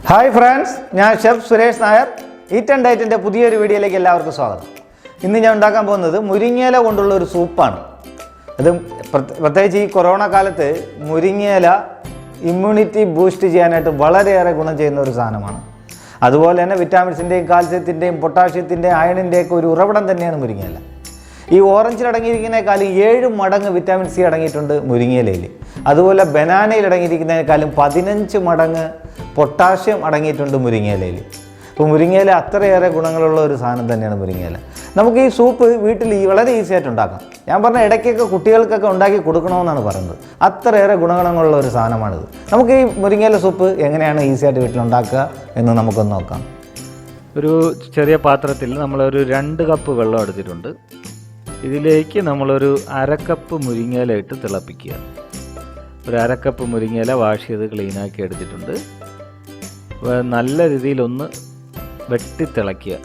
Hi friends, ഞാൻ chef Suresh Nair. Eat and ഡയറ്റിൻ്റെ പുതിയൊരു വീഡിയോയിലേക്ക് എല്ലാവർക്കും സ്വാഗതം. ഇന്ന് ഞാൻ ഉണ്ടാക്കാൻ പോകുന്നത് മുരിങ്ങയില കൊണ്ടുള്ള ഒരു സൂപ്പാണ്. അത് പ്രത്യേകിച്ച് ഈ കൊറോണ കാലത്ത് മുരിങ്ങയില ഇമ്മ്യൂണിറ്റി ബൂസ്റ്റ് ചെയ്യാനായിട്ട് വളരെയേറെ ഗുണം ചെയ്യുന്ന ഒരു സാധനമാണ്. അതുപോലെ തന്നെ വിറ്റാമിൻസിൻ്റെയും കാൽസ്യത്തിൻ്റെയും പൊട്ടാഷ്യത്തിൻ്റെയും അയണിൻ്റെയൊക്കെ ഒരു ഉറവിടം തന്നെയാണ് മുരിങ്ങയില. ഈ ഓറഞ്ചിൽ അടങ്ങിയിരിക്കുന്നതിനേക്കാളും 7 മടങ്ങ് വിറ്റാമിൻ സി അടങ്ങിയിട്ടുണ്ട് മുരിങ്ങയിലയിൽ. അതുപോലെ ബനാനയിൽ അടങ്ങിയിരിക്കുന്നതിനേക്കാളും 15 മടങ്ങ് പൊട്ടാഷ്യം അടങ്ങിയിട്ടുണ്ട് മുരിങ്ങയിലയിൽ. അപ്പോൾ മുരിങ്ങയില അത്രയേറെ ഗുണങ്ങളുള്ള ഒരു സാധനം തന്നെയാണ് മുരിങ്ങയില. നമുക്ക് ഈ സൂപ്പ് വീട്ടിൽ വളരെ ഈസി ആയിട്ട് ഉണ്ടാക്കാം. ഞാൻ പറഞ്ഞ ഇടയ്ക്കൊക്കെ കുട്ടികൾക്കൊക്കെ ഉണ്ടാക്കി കൊടുക്കണമെന്നാണ് പറയുന്നത്. അത്രയേറെ ഗുണങ്ങളുള്ള ഒരു സാധനമാണിത്. നമുക്ക് ഈ മുരിങ്ങയില സൂപ്പ് എങ്ങനെയാണ് ഈസി ആയിട്ട് വീട്ടിലുണ്ടാക്കുക എന്ന് നമുക്കൊന്ന് നോക്കാം. ഒരു ചെറിയ പാത്രത്തിൽ നമ്മളൊരു 2 കപ്പ് വെള്ളം എടുത്തിട്ടുണ്ട്. ഇതിലേക്ക് നമ്മളൊരു 1/2 കപ്പ് മുരിങ്ങയില ഇട്ട് തിളപ്പിക്കുക. ഒരു 1/2 കപ്പ് മുരിങ്ങയില വാഷ് ചെയ്ത് ക്ലീനാക്കി എടുത്തിട്ടുണ്ട്. നല്ല രീതിയിലൊന്ന് വെട്ടി തിളയ്ക്കുക.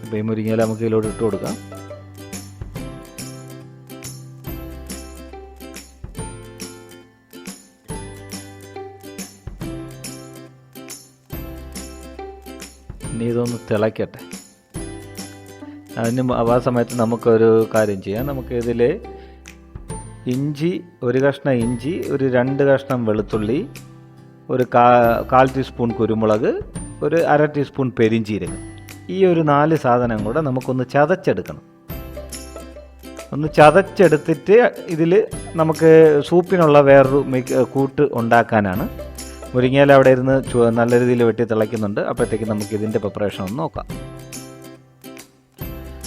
അപ്പോൾ ഈ മുരിങ്ങയില നമുക്ക് ഇതിലോട്ട് ഇട്ട് കൊടുക്കാം. ഇനി ഇതൊന്ന് തിളയ്ക്കട്ടെ. ആ സമയത്ത് നമുക്കൊരു കാര്യം ചെയ്യാം. നമുക്ക് ഇതിൽ ഇഞ്ചി, 1 കഷ്ണം ഇഞ്ചി, ഒരു 2 കഷ്ണം വെളുത്തുള്ളി, ഒരു 1/4 ടീസ്പൂൺ കുരുമുളക്, ഒരു 1/2 ടീസ്പൂൺ പെരിഞ്ചീരകം, ഈ ഒരു 4 സാധനം കൂടെ നമുക്കൊന്ന് ചതച്ചെടുക്കണം. ഒന്ന് ചതച്ചെടുത്തിട്ട് ഇതിൽ നമുക്ക് സൂപ്പിനുള്ള വേറൊരു കൂട്ട് ഉണ്ടാക്കാനാണ്. മുരിങ്ങയില അവിടെ ഇരുന്ന് നല്ല രീതിയിൽ വെട്ടി തിളയ്ക്കുന്നുണ്ട്. അപ്പോഴത്തേക്ക് നമുക്ക് ഇതിൻ്റെ പ്രിപ്പറേഷൻ ഒന്ന് നോക്കാം.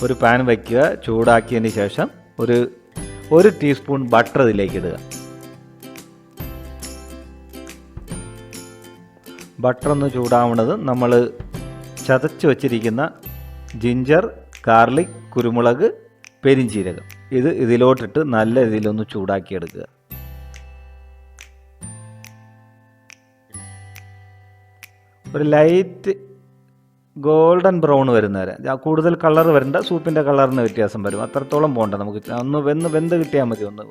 ഒരു പാൻ വയ്ക്കുക. ചൂടാക്കിയതിന് ശേഷം ഒരു ടീസ്പൂൺ ബട്ടർ ഇതിലേക്ക് ഇടുക. ബട്ടർ ഒന്ന് ചൂടാവുന്നത് നമ്മൾ ചതച്ച് വച്ചിരിക്കുന്ന ജിഞ്ചർ, ഗാർലിക്, കുരുമുളക്, പെരിഞ്ചീരകം ഇതിലോട്ടിട്ട് നല്ല രീതിയിലൊന്ന് ചൂടാക്കിയെടുക്കുക. ഒരു ലൈറ്റ് ഗോൾഡൻ ബ്രൗൺ വരുന്നവരെ, കൂടുതൽ കളർ വരേണ്ട, സൂപ്പിൻ്റെ കളറിന് വ്യത്യാസം വരും. അത്രത്തോളം പോകണ്ട. നമുക്ക് ഒന്ന് വെന്ത് കിട്ടിയാൽ മതി, ഒന്ന്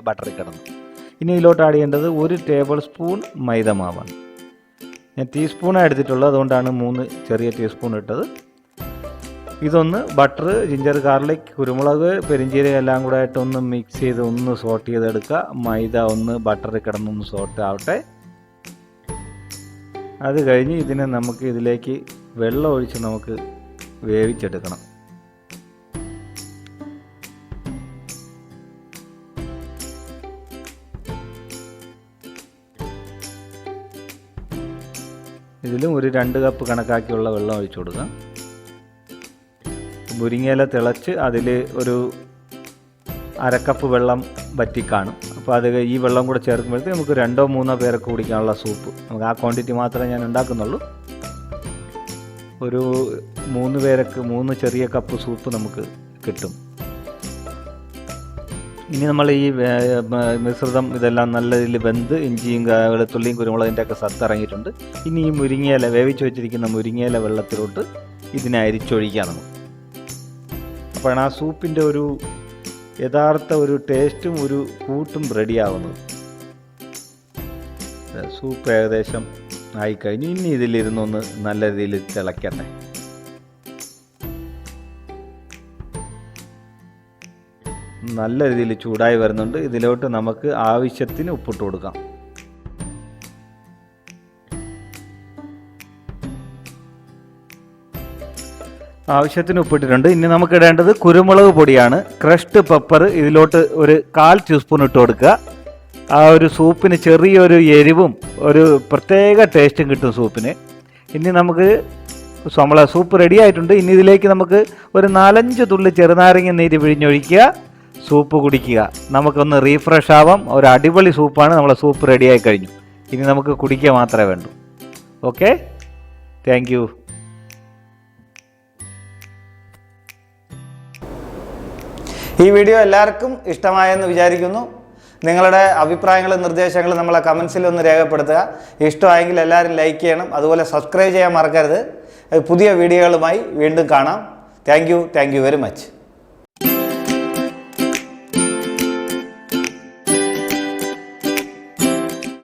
ബട്ടറിൽ കിടന്ന്. ഇനി ഇതിലോട്ട് ആഡ് ചെയ്യേണ്ടത് 1 ടേബിൾ സ്പൂൺ മൈദ മാവാണ്. ഞാൻ ടീസ്പൂണാണ് എടുത്തിട്ടുള്ളത്, അതുകൊണ്ടാണ് 3 ചെറിയ ടീസ്പൂൺ ഇട്ടത്. ഇതൊന്ന് ബട്ടർ, ജിഞ്ചർ, ഗാർലിക്, കുരുമുളക്, പെരിഞ്ചീരകം എല്ലാം കൂടെ ആയിട്ട് ഒന്ന് മിക്സ് ചെയ്ത് ഒന്ന് സോട്ട് ചെയ്തെടുക്കുക. മൈദ ഒന്ന് ബട്ടറിൽ കിടന്നൊന്ന് സോട്ട് ആവട്ടെ. അത് കഴിഞ്ഞ് ഇതിനെ നമുക്ക് ഇതിലേക്ക് വെള്ളം ഒഴിച്ച് നമുക്ക് വേവിച്ചെടുക്കണം. ഇതിലും ഒരു 2 കപ്പ് കണക്കാക്കിയുള്ള വെള്ളം ഒഴിച്ചു കൊടുക്കാം. മുരിങ്ങയില തിളച്ച് അതിൽ ഒരു 1/2 കപ്പ് വെള്ളം വറ്റിക്കാണും. അപ്പോൾ അത് ഈ വെള്ളം കൂടെ ചേർക്കുമ്പോഴത്തേക്ക് നമുക്ക് 2-3 പേരൊക്കെ കുടിക്കാനുള്ള സൂപ്പ്, നമുക്ക് ആ ക്വാണ്ടിറ്റി മാത്രമേ ഞാൻ ഉണ്ടാക്കുന്നുള്ളൂ. ഒരു 3 പേർക്ക് 3 ചെറിയ കപ്പ് സൂപ്പ് നമുക്ക് കിട്ടും. ഇനി നമ്മൾ ഈ മിശ്രിതം ഇതെല്ലാം നല്ല രീതിയിൽ വെന്ത് ഇഞ്ചിയും വെളുത്തുള്ളിയും കുരുമുളകിൻ്റെ ഒക്കെ സത്ത് ഇറങ്ങിയിട്ടുണ്ട്. ഇനി ഈ മുരിങ്ങയില, വേവിച്ച് വെച്ചിരിക്കുന്ന മുരിങ്ങയില വെള്ളത്തിലോട്ട് ഇതിനെ അരിച്ചൊഴിക്കാം നമുക്ക്. അപ്പോഴാണ് ആ സൂപ്പിൻ്റെ ഒരു യഥാർത്ഥ ഒരു ടേസ്റ്റും ഒരു കൂട്ടും റെഡിയാവുന്നത്. സൂപ്പ് ഏകദേശം ആയിക്കഴിഞ്ഞു. ഇനി ഇതിലിരുന്നൊന്ന് നല്ല രീതിയിൽ തിളയ്ക്കട്ടെ. നല്ല രീതിയിൽ ചൂടായി വരുന്നുണ്ട്. ഇതിലോട്ട് നമുക്ക് ആവശ്യത്തിന് ഉപ്പിട്ട് കൊടുക്കാം. ആവശ്യത്തിന് ഉപ്പിട്ടിട്ടുണ്ട്. ഇനി നമുക്ക് ഇടേണ്ടത് കുരുമുളക് പൊടിയാണ്. ക്രഷ്ഡ് പെപ്പർ ഇതിലോട്ട് ഒരു 1/4 ടീസ്പൂൺ ഇട്ട് കൊടുക്കുക. ആ ഒരു സൂപ്പിന് ചെറിയൊരു എരിവും ഒരു പ്രത്യേക ടേസ്റ്റും കിട്ടും സൂപ്പിന്. ഇനി നമുക്ക് നമ്മളെ സൂപ്പ് റെഡി ആയിട്ടുണ്ട്. ഇനി ഇതിലേക്ക് നമുക്ക് ഒരു 4-5 തുള്ളി ചെറുനാരങ്ങ നീര് പിഴിഞ്ഞൊഴിക്കുക. സൂപ്പ് കുടിക്കുക. നമുക്കൊന്ന് റീഫ്രഷ് ആവാം. ഒരു അടിപൊളി സൂപ്പാണ്. നമ്മളെ സൂപ്പ് റെഡിയായി കഴിഞ്ഞു. ഇനി നമുക്ക് കുടിക്കുക മാത്രമേ വേണ്ടൂ. Okay, thank you. ഈ വീഡിയോ എല്ലാവർക്കും ഇഷ്ടമായെന്ന് വിചാരിക്കുന്നു. നിങ്ങളുടെ അഭിപ്രായങ്ങളും നിർദ്ദേശങ്ങളും നമ്മളെ കമൻസിൽ ഒന്ന് രേഖപ്പെടുത്തുക. ഇഷ്ടമായെങ്കിൽ എല്ലാവരും ലൈക്ക് ചെയ്യണം. അതുപോലെ സബ്സ്ക്രൈബ് ചെയ്യാൻ മറക്കരുത്. പുതിയ വീഡിയോകളുമായി വീണ്ടും കാണാം. Thank you very much.